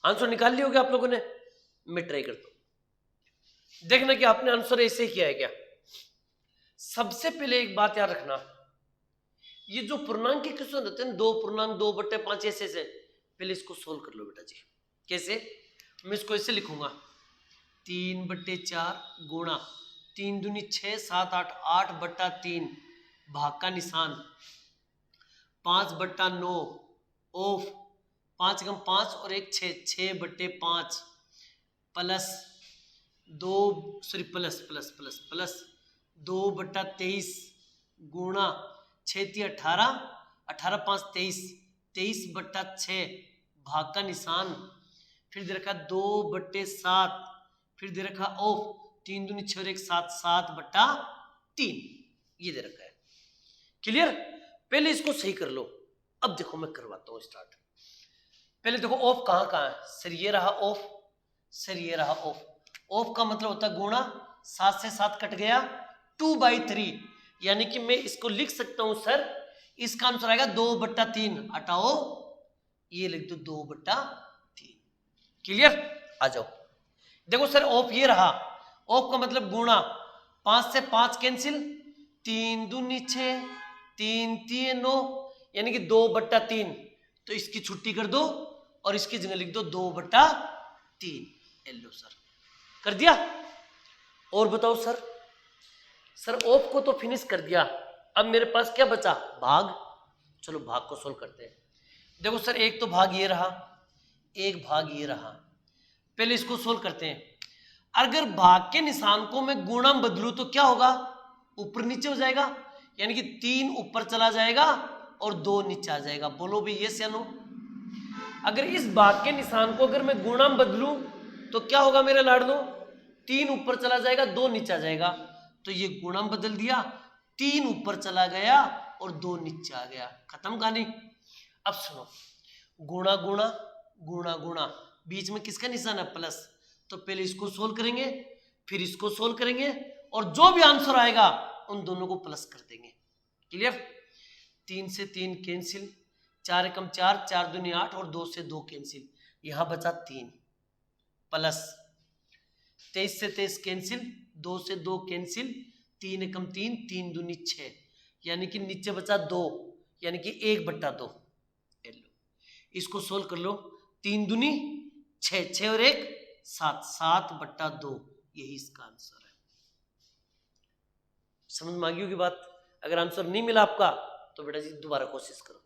आंसर निकाल लिया होगा आप लोगों ने, मैं ट्राई करता हूं, देखना कि आपने आंसर ऐसे ही किया है क्या। सबसे पहले एक बात याद रखना, ये जो पूर्णांक के क्वेश्चन होते हैं 2 पूर्णांक 2/5 ऐसे, पहले इसको सोल्व कर लो बेटा जी। कैसे? मैं इसको ऐसे लिखूंगा, 3/4 गुणा 3 दूनी 6 7 8 8/3 भाग का निशान 5/9 ऑफ 5 × 5 और 1 6 6/5 प्लस 2/23 गुणा 6 18 18 5 23 23/6 भाग का निशान, फिर दे रखा 2/7, फिर दे रखा ऑफ 3 दूनी 6 और 1 7 7/3, ये दे रखा है। क्लियर? पहले इसको सही कर लो। अब देखो मैं करवाता हूं स्टार्ट। पहले देखो ऑफ कहां कहां है सर, ये रहा ऑफ, सर ये रहा ऑफ। ऑफ का मतलब होता है गुणा, 7 से 7 कट गया 2/3, यानी कि मैं इसको लिख सकता हूं सर, इसका आंसर आएगा 2/3, हटाओ ये लिख दो 2/3। क्लियर? आ जाओ देखो सर, ऑफ ये रहा, ऑफ का मतलब गुणा, 5 से 5 कैंसिल, 3 दूनी 6 3 3 9, यानी कि 2/3, तो इसकी छुट्टी कर दो और इसकी जगह लिख दो 2/3। लो सर, कर दिया। और बताओ सर, सर ऑफ को तो फिनिश कर दिया, अब मेरे पास क्या बचा? भाग। चलो भाग को सोल्व करते हैं। देखो सर, एक तो भाग ये रहा, एक भाग ये रहा, पहले इसको सोल्व करते हैं। अगर भाग के निशान को मैं गुणा में बदलूं तो क्या होगा? ऊपर नीचे हो जाएगा, यानी कि 3 ऊपर चला जाएगा और 2 नीचे आ जाएगा। बोलो भी यस या नो। अगर इस भाग के निशान को अगर मैं गुणा में बदलूं तो क्या होगा मेरे लाडलो? 3 ऊपर चला जाएगा 2 नीचे आ जाएगा, तो ये गुणा में बदल दिया, 3 ऊपर चला गया और 2 नीचे आ गया, खत्म कहानी। अब सुनो, गुणा गुणा गुणा गुणा, बीच में किसका निशान है? प्लस। तो पहले इसको सोल्व करेंगे, फिर इसको सोल्व करेंगे, और जो भी आंसर आएगा उन दोनों को प्लस कर देंगे। क्लियर? 3 से 3 कैंसिल, 4 एकम 4 4 दूनी 8 और 2 से 2 कैंसिल, यहां बचा 3 प्लस 23 से 23 कैंसिल, 2 से 2 कैंसिल, 3 एकम 3 3 दूनी 6, यानी कि नीचे बचा 2, यानी कि 1/2। इसको सोल्व कर लो, 3 दूनी 6 6 और 1 7 7/2, यही इसका आंसर है। समझ में आ गई होगी बात। अगर आंसर नहीं मिला आपका तो बेटा जी दोबारा कोशिश करो।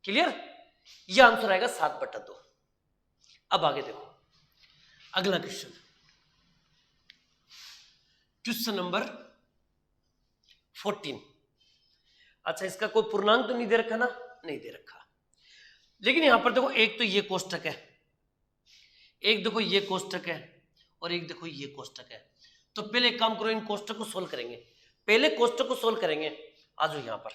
क्लियर? यह आंसर आएगा 7/2। अब आगे देखो अगला क्वेश्चन, क्वेश्चन नंबर 14। अच्छा, इसका कोई पूर्णांक तो नहीं दे रखा ना? नहीं दे रखा, लेकिन यहां पर देखो एक तो ये कोष्टक है, एक देखो ये कोष्टक है, और एक देखो ये कोष्टक है। तो पहले एक काम करो, इन कोष्टक को सोल्व करेंगे। पहले कोष्टक को सोल्व करेंगे। आ जाओ यहां पर।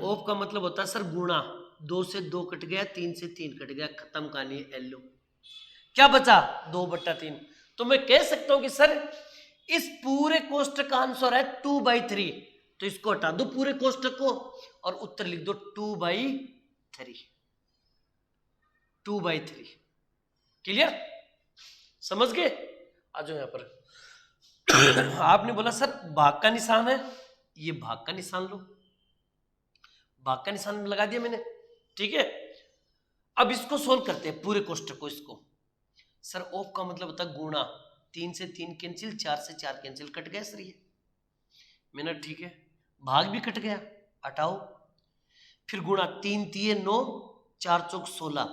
ऑफ का मतलब होता है सर गुणा, 2 से 2 कट गया, 3 से 3 कट गया, खत्म कहानी। एलो क्या बचा? 2/3। तो मैं कह सकता हूं कि सर इस पूरे कोष्टक का आंसर है 2/3, तो इसको हटा दो पूरे कोष्टक को और उत्तर लिख दो 2/3। 2/3। क्लियर? समझ गए? आ जाओ यहां पर। आपने बोला सर भाग का निशान है, ये भाग का निशान लो, भाग का निशान लगा दिया मैंने, ठीक है। अब इसको सोल्व करते हैं पूरे कोष्टक को। इसको सर ऑफ का मतलब होता है गुणा, 3 से 3 कैंसिल, 4 से 4 कैंसिल, कट गया सर ये मैंने, ठीक है। भाग भी कट गया, हटाओ, फिर गुणा, 3 3 9 4 चौक 16,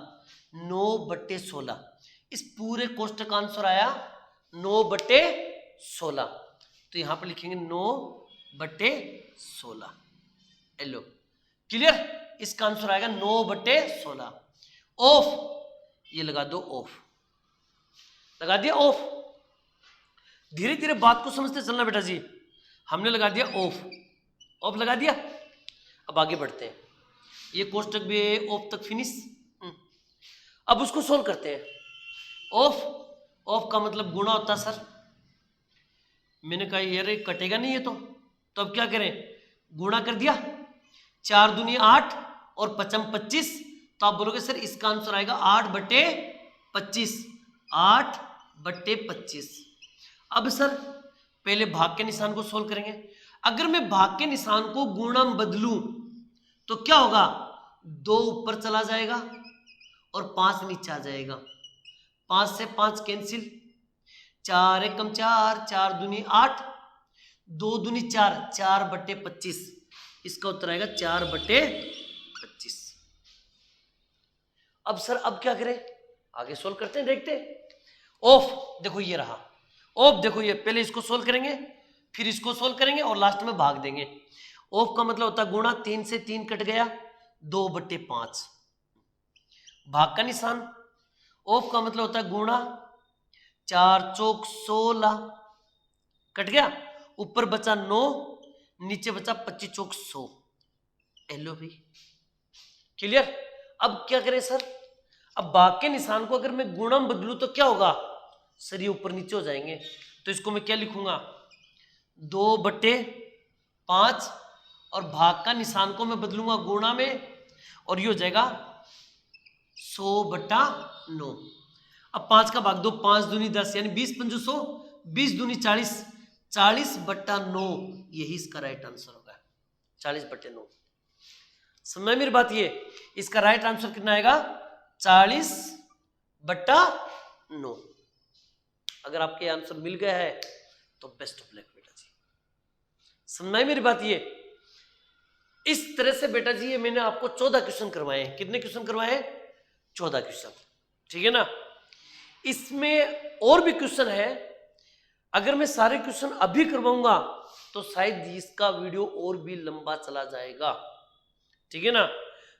9/16। इस पूरे कोष्टक का आंसर आया 9/16, तो यहां पर लिखेंगे 9/16। Hello clear? इसका आंसर आएगा 9/16। ऑफ, ये लगा दो ऑफ, लगा दिया ऑफ। धीरे धीरे बात को समझते चलना बेटा जी। हमने लगा दिया ऑफ, ऑफ लगा दिया। अब आगे बढ़ते हैं, ये कोष्टक भी ऑफ तक फिनिश। अब उसको सोल्व करते हैं। ऑफ, ऑफ का मतलब गुणा होता सर, मैंने कहा यार कटेगा नहीं ये तो अब क्या करें? गुणा कर दिया, 4 दूनी 8 और 5 25, तो आप बोलोगे सर इसका आंसर आएगा 8/25, 8/25। अब सर पहले भाग के निशान को सोल्व करेंगे। अगर मैं भाग के निशान को गुणा में बदलूं तो क्या होगा, 2 ऊपर चला जाएगा और 5 नीचे आ जाएगा, 5 से 5 कैंसिल, 4 एकम 4, 4 दूनी 8, 2 दूनी 4, 4/25, इसका उत्तर आएगा 4/25। अब सर अब क्या करें, आगे सोल्व करते हैं, देखते हैं। ऑफ देखो ये रहा, ऑफ देखो ये, पहले इसको सोल्व करेंगे फिर इसको सोल्व करेंगे और लास्ट में भाग देंगे। ऑफ का मतलब होता है गुणा, 3 से 3 कट गया, 2/5। भाग का निशान, ऑफ का मतलब होता है गुणा, 4 चौक 16, कट गया, ऊपर बचा 9, नीचे बचा 25 चौक 100। हेलो भाई, क्लियर। अब क्या करें सर, अब भाग के निशान को अगर मैं गुणा में बदलूं तो क्या होगा सर, ये ऊपर नीचे हो जाएंगे, तो इसको मैं क्या लिखूंगा, 2/5, और भाग का निशान को मैं बदलूंगा गुणा में, और ये हो जाएगा 100/9। अब 5 का भाग दो, 5 दूनी 10 यानी 20 पंजू 100, 20 दूनी 40, 40/9, यही इसका राइट आंसर होगा, 40/9। समझ मेरी बात, ये इसका राइट आंसर कितना आएगा, 40/9। अगर आपके आंसर मिल गया है तो बेस्ट ऑफ लक बेटा जी। समझ मेरी बात, ये इस तरह से बेटा जी ये मैंने आपको 14 क्वेश्चन करवाए हैं। कितने क्वेश्चन करवाए हैं, 14 क्वेश्चन, ठीक है ना। इसमें और भी क्वेश्चन है, अगर मैं सारे क्वेश्चन अभी करवाऊंगा तो शायद इसका वीडियो और भी लंबा चला जाएगा, ठीक है ना।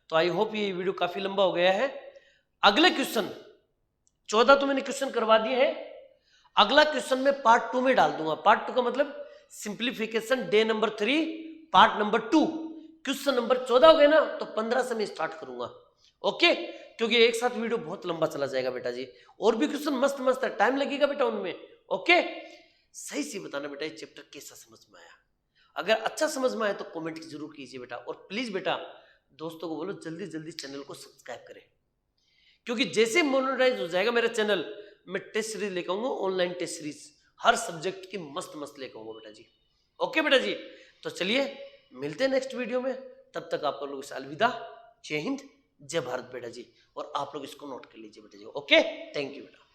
तो आई होप ये वीडियो काफी लंबा हो गया है। अगले क्वेश्चन 14 तो मैंने क्वेश्चन करवा दिए हैं, अगला क्वेश्चन मैं पार्ट 2 में डाल दूंगा। पार्ट 2 का मतलब simplification day number 3 part number 2। Question number 14 हो गए ना, तो 15 से मैं स्टार्ट करूंगा, ओके। क्योंकि एक साथ वीडियो बहुत लंबा चला जाएगा बेटा जी, और भी क्वेश्चन मस्त मस्त है, टाइम लगेगा बेटा उनमें, ओके। सही से बताना बेटा ये चैप्टर कैसा समझ में आया। अगर अच्छा समझ में आया तो कमेंट जरूर कीजिए बेटा, और प्लीज बेटा दोस्तों को बोलो जल्दी जल्दी चैनल को सब्सक्राइब करें, क्योंकि जैसे मोनेटाइज हो जाएगा मेरा चैनल, मैं टेस्ट सीरीज लेकर आऊंगा, ऑनलाइन टेस्ट सीरीज हर सब्जेक्ट की मस्त मस्त लेकर आऊंगा बेटा जी, ओके बेटा जी। तो चलिए मिलते हैं नेक्स्ट वीडियो में, तब तक आप लोगों से अलविदा, जय हिंद जय भारत बेटा जी। और आप लोग इसको नोट कर लीजिए बेटा जी, ओके, थैंक यू बेटा।